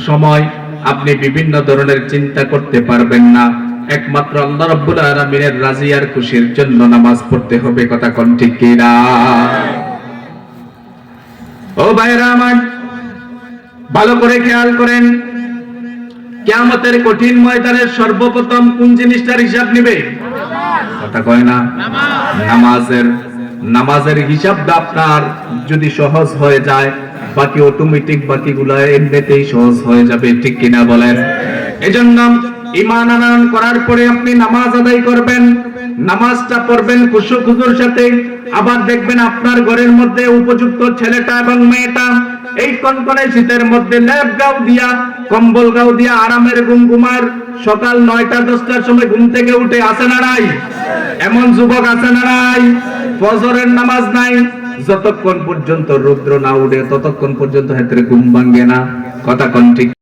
সময় আপনি বিভিন্ন ধরনের চিন্তা করতে পারবেন না। একমাত্র আল্লাহ রাব্বুল আলামিনের রাজি আর খুশির জন্য নামাজ পড়তে হবে। কথা কোন ঠিক কিনা? ও ভাইরা আমার, ভালো করে খেয়াল করেন, কিয়ামতের কঠিন ময়দানে সর্বপ্রথম কোন জিনিসটার হিসাব নেবে? কথা কয় না? নামাজের হিসাবটা আপনার যদি সহজ হয়ে যায়, বাকি অটোমেটিক বাকিগুলো এমনিতেই সহজ হয়ে যাবে। ঠিক কিনা বলেন? এজন্য ঈমান আনয়ন করার পরে আপনি নামাজ আদায় করবেন, নামাজটা পড়বেন খুশুর সাথে। আবার দেখবেন আপনার ঘরের মধ্যে উপযুক্ত ছেলেটা এবং মেয়েটা এই কনকনে শীতের মধ্যে লেপ গাও দিয়া, কম্বল গাও দিয়া আরামের ঘুম ঘুমার। সকাল 9টা-10টার সময় ঘুম থেকে উঠে আসে না নাই? এমন যুবক আছে না নাই? ফজরের নামাজ নাই, যতক্ষণ পর্যন্ত রৌদ্র না উঠে ততক্ষণ পর্যন্ত হাতের ঘুম ভাঙে না। কথা কোন ঠিক?